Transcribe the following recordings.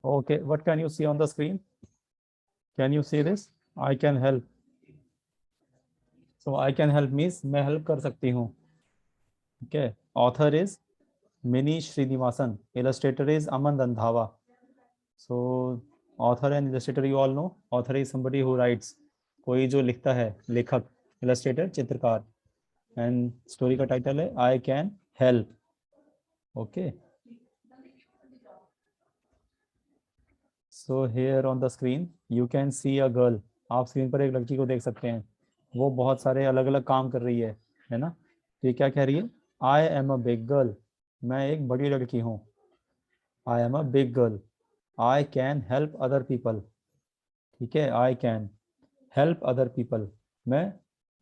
Okay, what can you see on the screen? Can you see this? I can help. So I can help means मैं help कर सकती हूँ. Okay. Author is Mini Srinivasan. Illustrator is Aman Randhawa. So author and illustrator you all know. Author is somebody who writes. कोई जो लिखता है, लेखक. Illustrator चित्रकार. And story का title है I Can Help. Okay. So here on the screen you can see a girl. आप screen पर एक लड़की को देख सकते हैं. वो बहुत सारे अलग अलग काम कर रही है ना. तो ये क्या कह रही है? I am a big girl. मैं एक बड़ी लड़की हूँ. I am a big girl. I can help other people. ठीक है. I can help other people. मैं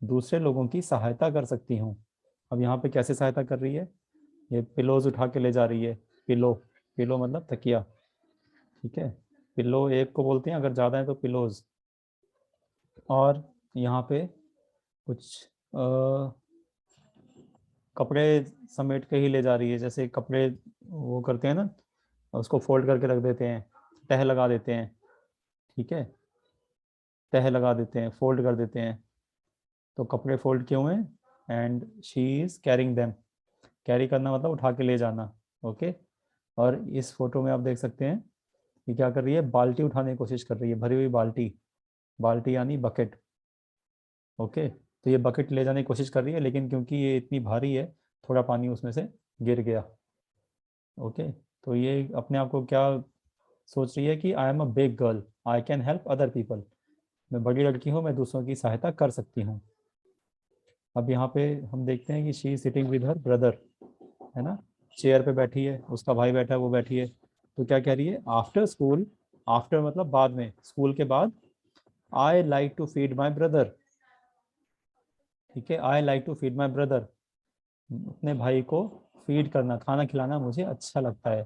दूसरे लोगों की सहायता कर सकती हूँ. अब यहाँ पे कैसे सहायता कर रही है? ये पिलोज उठा के ले जा रही है. पिलो मतलब तकिया. ठीक है. पिलो एक को बोलते हैं, अगर ज़्यादा है तो पिलोज. और यहाँ पे कुछ कपड़े समेट के ही ले जा रही है. जैसे कपड़े वो करते हैं ना, उसको फोल्ड करके रख देते हैं, तह लगा देते हैं. ठीक है. तह लगा देते हैं, फोल्ड कर देते हैं. तो कपड़े फोल्ड किए हुए हैं. And she is carrying them. Carry करना मतलब उठा के ले जाना. ओके. और इस फोटो में आप देख सकते हैं कि क्या कर रही है? बाल्टी उठाने की कोशिश कर रही है. भरी हुई बाल्टी. बाल्टी यानी बकेट. ओके. तो ये बकेट ले जाने की कोशिश कर रही है, लेकिन क्योंकि ये इतनी भारी है, थोड़ा पानी उसमें से गिर गया. ओके. तो ये अपने आप को क्या सोच रही है कि I am a big girl, I can help other people. मैं बड़ी लड़की हूँ, मैं दूसरों की सहायता कर सकती हूँ. अब यहाँ पे हम देखते हैं कि she sitting with her brother, है ना. चेयर पे बैठी है, उसका भाई बैठा है, वो बैठी है. तो क्या कह रही है? After school. आफ्टर मतलब बाद में, स्कूल के बाद. I like to feed my brother. ठीक है. I like to feed my brother. अपने भाई को फीड करना, खाना खिलाना मुझे अच्छा लगता है.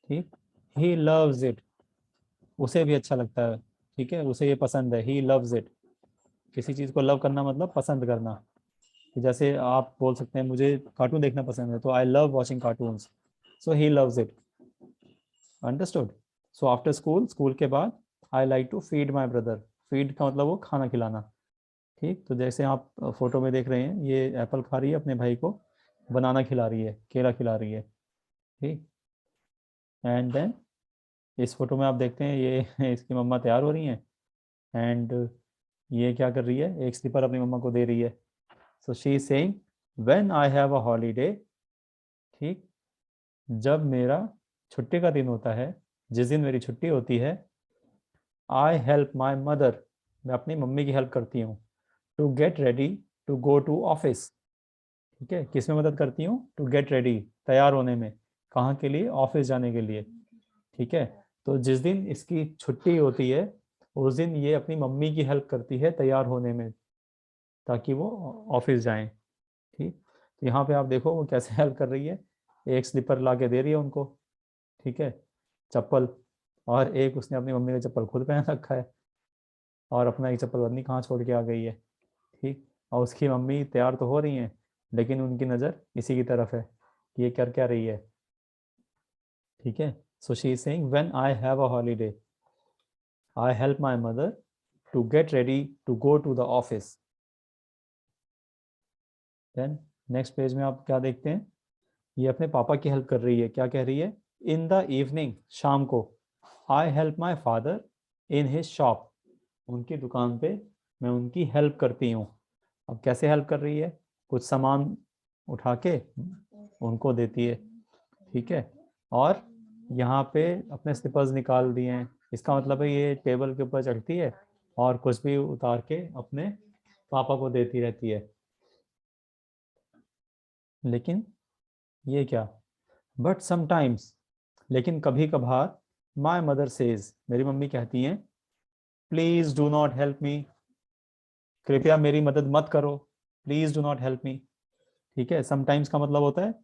ठीक. ही लव्स इट. उसे भी अच्छा लगता है. ठीक है. उसे ये पसंद है. ही लव्स इट. किसी चीज़ को लव करना मतलब पसंद करना. कि जैसे आप बोल सकते हैं मुझे कार्टून देखना पसंद है, तो I love watching cartoons. So he loves it. Understood. So after school, school के बाद, I like to feed my brother. Feed का मतलब वो खाना खिलाना. ठीक. तो जैसे आप फोटो में देख रहे हैं, ये एप्पल खा रही है, अपने भाई को बनाना खिला रही है, केला खिला रही है. ठीक. एंड देन इस फोटो में आप देखते हैं ये इसकी मम्मा तैयार हो रही हैं. एंड ये क्या कर रही है? एक स्लीपर अपनी मम्मा को दे रही है. So she is saying when I have a holiday. ठीक. जब मेरा छुट्टी का दिन होता है, जिस दिन मेरी छुट्टी होती है, आई हेल्प माई मदर. मैं अपनी मम्मी की हेल्प करती हूँ. To get ready to go to office. ठीक है. किस में मदद करती हूँ? टू गेट रेडी, तैयार होने में. कहाँ के लिए? ऑफिस जाने के लिए. ठीक है. तो जिस दिन इसकी छुट्टी होती है, उस दिन ये अपनी मम्मी की हेल्प करती है तैयार होने में, ताकि वो ऑफिस जाएं. ठीक. तो यहाँ पे आप देखो वो कैसे हेल्प कर रही है. एक स्लीपर ला के दे रही है उनको. ठीक है. चप्पल. और एक उसने अपनी मम्मी का चप्पल खुद पहन रखा है, और अपना एक चप्पल बदनी कहाँ छोड़ के आ गई है. ठीक. और उसकी मम्मी तैयार तो हो रही हैं, लेकिन उनकी नज़र इसी की तरफ है कि ये कर क्या रही है. ठीक है. So she is saying when I have a holiday, I help my mother to get ready to go to the office. Then next page में आप क्या देखते हैं? ये अपने पापा की हेल्प कर रही है. क्या कह रही है? इन द इवनिंग, शाम को, आई help my father in his shop. उनकी दुकान पे मैं उनकी हेल्प करती हूँ. अब कैसे हेल्प कर रही है? कुछ सामान उठा के उनको देती है. ठीक है. और यहाँ पे अपने स्लिपर्स निकाल दिए हैं. इसका मतलब है ये टेबल के ऊपर चढ़ती है और कुछ भी उतार के अपने पापा को देती रहती है. लेकिन ये क्या? बट समटाइम्स, लेकिन कभी कभार, माई मदर सेज, मेरी मम्मी कहती हैं, please do not help me. कृपया मेरी मदद मत करो. Please do not help me. ठीक है. समटाइम्स का मतलब होता है,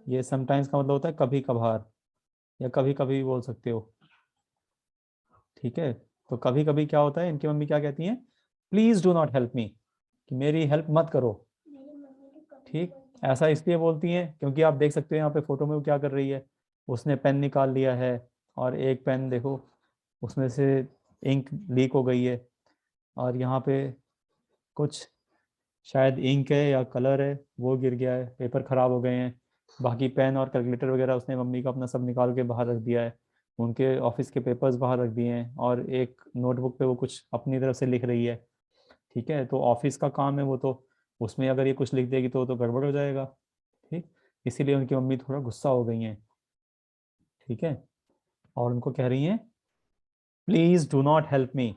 ये समटाइम्स का मतलब होता है कभी कभार, या कभी कभी बोल सकते हो. ठीक है. तो कभी कभी क्या होता है, इनकी मम्मी क्या कहती हैं? Please do not help me, कि मेरी हेल्प मत करो. ठीक. ऐसा इसलिए बोलती हैं क्योंकि आप देख सकते हो यहाँ पे फोटो में वो क्या कर रही है. उसने पेन निकाल लिया है और एक पेन देखो उसमें से इंक लीक हो गई है, और यहाँ पे कुछ शायद इंक है या कलर है वो गिर गया है, पेपर खराब हो गए हैं। बाकी पेन और कैलकुलेटर वगैरह उसने मम्मी का अपना सब निकाल के बाहर रख दिया है, उनके ऑफिस के पेपर्स बाहर रख दिए हैं, और एक नोटबुक पे वो कुछ अपनी तरफ से लिख रही है। ठीक है, तो ऑफिस का काम है वो, तो उसमें अगर ये कुछ लिख देगी तो गड़बड़ हो जाएगा। ठीक, इसीलिए उनकी मम्मी थोड़ा गुस्सा हो गई हैं। ठीक है, और उनको कह रही हैं please do not help me.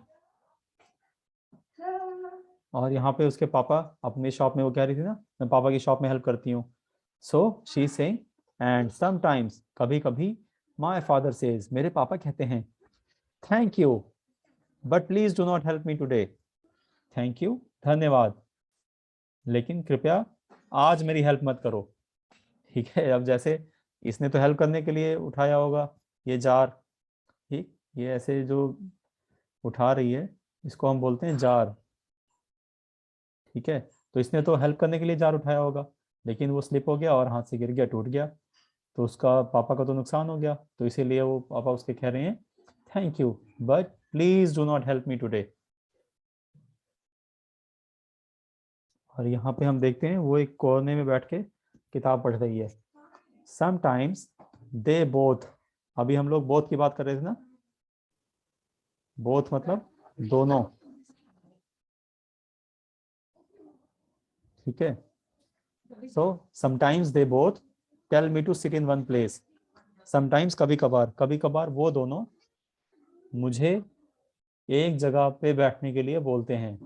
और यहाँ पे उसके पापा अपनी शॉप में, वो कह रही थी ना मैं पापा की शॉप में हेल्प करती हूँ, so she saying and sometimes, कभी कभी, माय फादर सेज, मेरे पापा कहते हैं, thank you but please do not help me today, thank you धन्यवाद, लेकिन कृपया आज मेरी हेल्प मत करो। ठीक है, अब जैसे इसने तो हेल्प करने के लिए उठाया होगा ये जार। ठीक, ये ऐसे जो उठा रही है इसको हम बोलते हैं जार। ठीक है, तो इसने तो हेल्प करने के लिए जार उठाया होगा, लेकिन वो स्लिप हो गया और हाथ से गिर गया, टूट गया, तो उसका पापा का तो नुकसान हो गया, तो इसीलिए वो पापा उसके कह रहे हैं thank you but please do not help me today. और यहाँ पे हम देखते हैं वो एक कोने में बैठ के किताब पढ़ रही है। समटाइम्स दे बोथ, अभी हम लोग बोथ की बात कर रहे थे ना, बोथ मतलब दोनों। ठीक है, so sometimes they both tell me to sit in one place, sometimes कभी कभार, कभी कभार वो दोनों मुझे एक जगह पे बैठने के लिए बोलते हैं।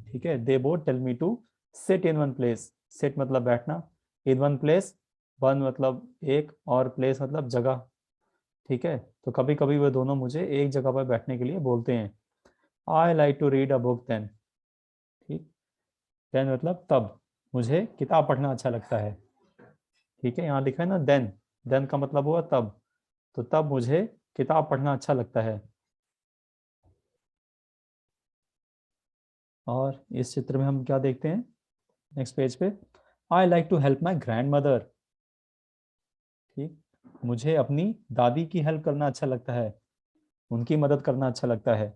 ठीक है, they both tell me to sit in one place, sit मतलब बैठना, इन वन प्लेस, वन मतलब एक और प्लेस मतलब जगह। ठीक है, तो कभी कभी वो दोनों मुझे एक जगह पर बैठने के लिए बोलते हैं। I like to read a book then. ठीक, देन मतलब तब, मुझे किताब पढ़ना अच्छा लगता है। ठीक है, यहाँ लिखा है ना देन, देन का मतलब हुआ तब, तो तब मुझे किताब पढ़ना अच्छा लगता है। और इस चित्र में हम क्या देखते हैं नेक्स्ट पेज पे, I like to help my grandmother. ठीक, मुझे अपनी दादी की हेल्प करना अच्छा लगता है, उनकी मदद करना अच्छा लगता है।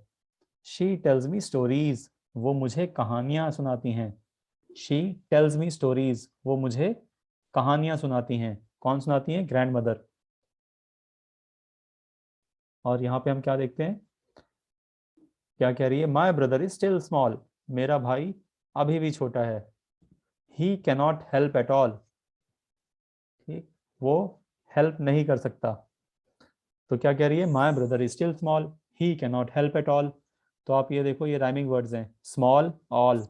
शी टेल्स मी स्टोरीज, वो मुझे कहानियां सुनाती हैं। शी टेल्स मी स्टोरीज, वो मुझे कहानियां सुनाती हैं। कौन सुनाती हैं? Grand mother. और यहाँ पे हम क्या देखते हैं, क्या कह रही है, my brother is still small, मेरा भाई अभी भी छोटा है। ही कैनॉट हेल्प एट ऑल, ठीक, वो हेल्प नहीं कर सकता। तो क्या कह रही है, my brother is still small, he cannot help at all. तो आप ये देखो, ये राइमिंग वर्ड्स हैं, small all.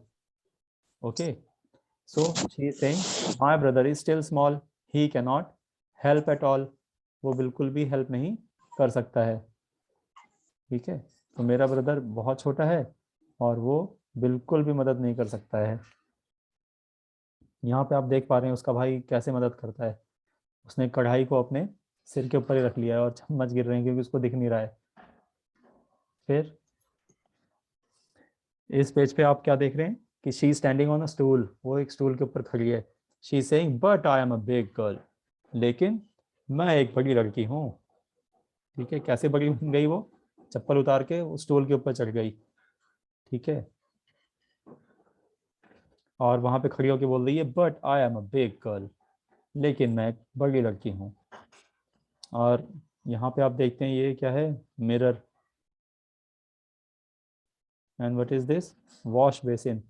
Okay, so she is saying my brother is still small, he cannot help at all, वो बिल्कुल भी हेल्प नहीं कर सकता है। ठीक है, तो मेरा ब्रदर बहुत छोटा है और वो बिल्कुल भी मदद नहीं कर सकता है। यहाँ पे आप देख पा रहे हैं उसका भाई कैसे मदद करता है, उसने कढ़ाई को अपने सिर के ऊपर ही रख लिया है और चम्मच गिर रहे हैं क्योंकि उसको दिख नहीं रहा है। फिर इस पेज पे आप क्या देख रहे हैं कि she standing on a stool, वो एक स्टूल के ऊपर खड़ी है। She saying but I am a big girl, लेकिन मैं एक बड़ी लड़की हूँ। ठीक है, कैसे बड़ी बन गई वो, चप्पल उतार के उस स्टूल के ऊपर चढ़ गई। ठीक है, और वहां पे खड़ी होकर बोल रही है but I am a big girl, लेकिन मैं एक बड़ी लड़की हूँ। और यहाँ पे आप देखते हैं ये क्या है, mirror, and what is this, wash basin.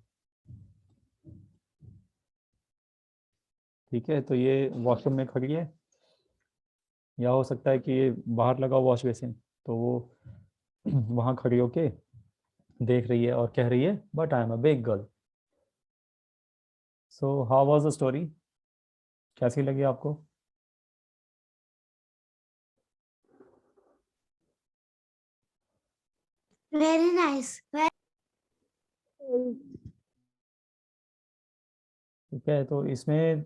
ठीक है, तो ये वॉशरूम में खड़ी है, या हो सकता है कि ये बाहर लगा वॉश बेसिन, तो वो वहां खड़ी होके देख रही है और कह रही है but I am a big girl. So how was the story, कैसी लगी आपको? Very nice. ठीक है, तो इसमें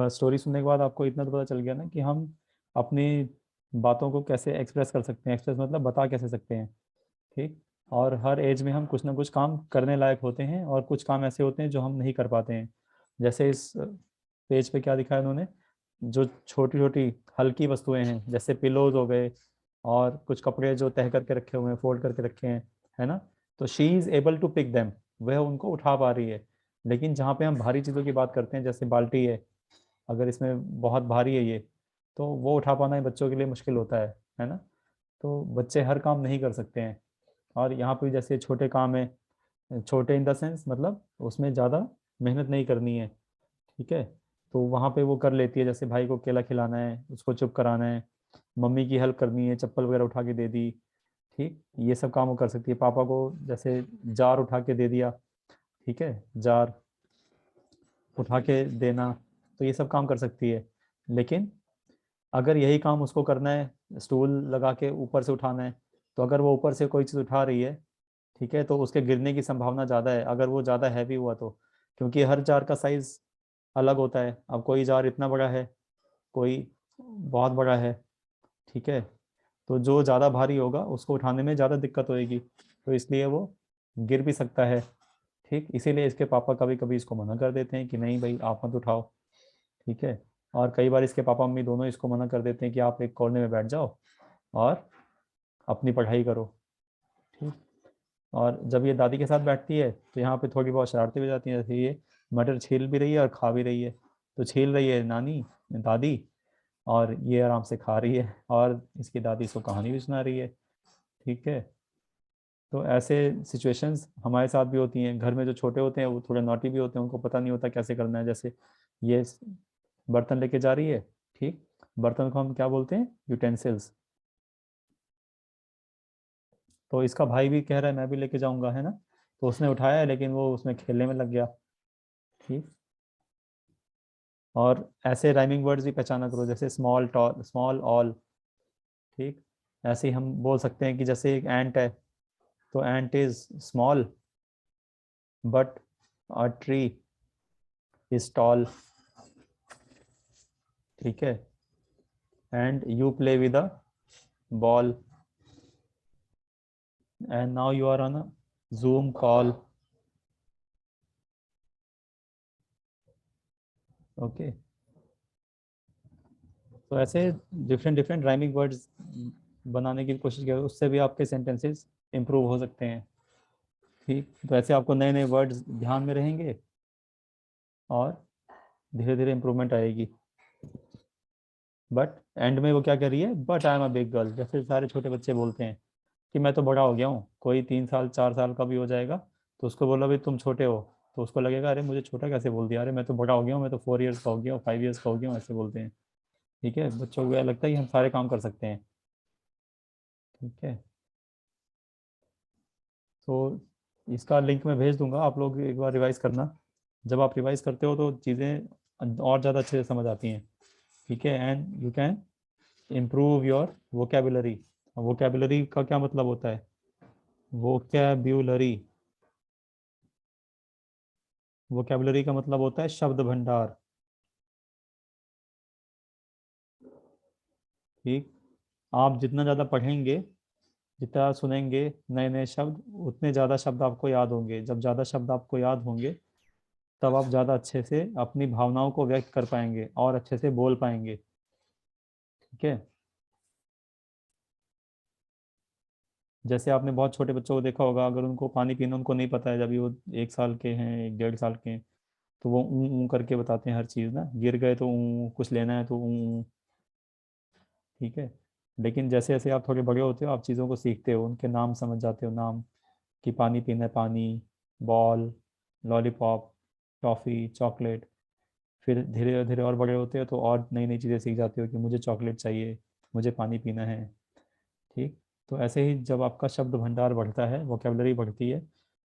स्टोरी सुनने के बाद आपको इतना तो पता चल गया ना कि हम अपनी बातों को कैसे एक्सप्रेस कर सकते हैं, एक्सप्रेस मतलब बता कैसे सकते हैं। ठीक, और हर एज में हम कुछ ना कुछ काम करने लायक होते हैं और कुछ काम ऐसे होते हैं जो हम नहीं कर पाते हैं। जैसे इस पेज पे क्या दिखा है उन्होंने, जो छोटी छोटी हल्की वस्तुएं हैं जैसे पिलोज हो गए, और कुछ कपड़े जो तह करके रखे हुए हैं, फोल्ड करके रखे हैं, है ना, तो she is able to pick them, वह उनको उठा पा रही है। लेकिन जहाँ पे हम भारी चीज़ों की बात करते हैं, जैसे बाल्टी है, अगर इसमें बहुत भारी है ये, तो वो उठा पाना ही बच्चों के लिए मुश्किल होता है ना। तो बच्चे हर काम नहीं कर सकते हैं। और यहाँ पे जैसे छोटे काम है, छोटे इन द सेंस मतलब उसमें ज़्यादा मेहनत नहीं करनी है, ठीक है, तो वहाँ पे वो कर लेती है। जैसे भाई को केला खिलाना है, उसको चुप कराना है, मम्मी की हेल्प करनी है, चप्पल वगैरह उठा के दे दी, ठीक, ये सब काम वो कर सकती है। पापा को जैसे जार उठा के दे दिया, ठीक है, जार उठा के देना, तो ये सब काम कर सकती है। लेकिन अगर यही काम उसको करना है, स्टूल लगा के ऊपर से उठाना है, तो अगर वो ऊपर से कोई चीज़ उठा रही है, ठीक है, तो उसके गिरने की संभावना ज़्यादा है, अगर वो ज़्यादा हैवी हुआ तो, क्योंकि हर जार का साइज अलग होता है। अब कोई जार इतना बड़ा है, कोई बहुत बड़ा है, ठीक है, तो जो ज़्यादा भारी होगा उसको उठाने में ज़्यादा दिक्कत होएगी, तो इसलिए वो गिर भी सकता है, ठीक, इसीलिए इसके पापा कभी कभी इसको मना कर देते हैं कि नहीं भाई आप मत उठाओ, ठीक है। और कई बार इसके पापा मम्मी दोनों इसको मना कर देते हैं कि आप एक कोने में बैठ जाओ और अपनी पढ़ाई करो, ठीक। और जब ये दादी के साथ बैठती है तो यहाँ पे थोड़ी बहुत शरारतें भी जाती हैं, जैसे ये मटर छील भी रही है और खा भी रही है, तो छील रही है नानी दादी, और ये आराम से खा रही है, और इसकी दादी इसको कहानी भी सुना रही है, ठीक है। तो ऐसे सिचुएशंस हमारे साथ भी होती हैं। घर में जो छोटे होते हैं वो थोड़े नॉटी भी होते हैं, उनको पता नहीं होता कैसे करना है। जैसे ये बर्तन लेके जा रही है, ठीक, बर्तन को हम क्या बोलते हैं, यूटेंसिल्स, तो इसका भाई भी कह रहा है मैं भी लेके जाऊंगा, है ना, तो उसने उठाया है लेकिन वो उसमें खेलने में लग गया, ठीक। और ऐसे राइमिंग वर्ड्स भी पहचाना करो, जैसे स्मॉल टॉल स्मॉल ऑल, ठीक। ऐसे ही हम बोल सकते हैं कि जैसे एक एंट है, तो ant is small but a tree is tall, ठीक है। And you play with a ball and now you are on a Zoom call, okay. तो ऐसे डिफरेंट डिफरेंट राइमिंग वर्ड्स बनाने की कोशिश करो, उससे भी आपके सेंटेंसेस इंप्रूव हो सकते हैं, ठीक। तो ऐसे आपको नए नए वर्ड्स ध्यान में रहेंगे और धीरे धीरे इम्प्रूवमेंट आएगी। बट एंड में वो क्या कर रही है, but I am a big girl, जैसे सारे छोटे बच्चे बोलते हैं कि मैं तो बड़ा हो गया हूँ, कोई 3 साल 4 साल का भी हो जाएगा, तो उसको बोला भाई तुम छोटे हो, तो उसको लगेगा अरे मुझे छोटा कैसे बोल दिया, अरे मैं तो बड़ा हो गया हूँ, मैं तो 4 ईयर्स का हो गया हूँ, 5 ईयर्स का हो गया हूँ, ऐसे बोलते हैं, ठीक है। बच्चों को यह लगता है कि हम सारे काम कर सकते हैं, ठीक है। तो इसका लिंक मैं भेज दूंगा, आप लोग एक बार रिवाइज करना। जब आप रिवाइज करते हो तो चीज़ें और ज़्यादा अच्छे से समझ आती हैं, ठीक है। And you can improve your vocabulary. Vocabulary का क्या मतलब होता है, वोकेबुलरी, वोकेबुलरी का मतलब होता है शब्द भंडार, ठीक। आप जितना ज़्यादा पढ़ेंगे, जितना सुनेंगे नए नए शब्द, उतने ज़्यादा शब्द आपको याद होंगे। जब ज़्यादा शब्द आपको याद होंगे तब आप ज़्यादा अच्छे से अपनी भावनाओं को व्यक्त कर पाएंगे और अच्छे से बोल पाएंगे, ठीक है। जैसे आपने बहुत छोटे बच्चों को देखा होगा, अगर उनको पानी पीना उनको नहीं पता है, जब भी वो 1 साल के हैं, 1 1.5 साल के हैं, तो वो ऊ करके बताते हैं हर चीज़ ना, गिर गए तो ऊ, कुछ लेना है तो ऊ, ठीक है। लेकिन जैसे जैसे आप थोड़े बड़े होते हो, आप चीज़ों को सीखते हो, उनके नाम समझ जाते हो, नाम, कि पानी पीना है पानी, बॉल, लॉलीपॉप, टॉफ़ी, चॉकलेट। फिर धीरे धीरे और बड़े होते हो तो और नई नई चीज़ें सीख जाते हो कि मुझे चॉकलेट चाहिए, मुझे पानी पीना है, ठीक। तो ऐसे ही जब आपका शब्द भंडार बढ़ता है, वोकेबलरी बढ़ती है,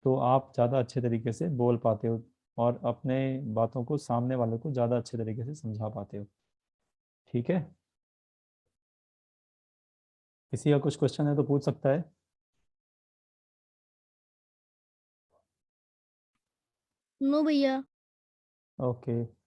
तो आप ज़्यादा अच्छे तरीके से बोल पाते हो और अपने बातों को सामने वाले को ज़्यादा अच्छे तरीके से समझा पाते हो, ठीक है। किसी का कुछ क्वेश्चन है तो पूछ सकता है। नो भैया। ओके।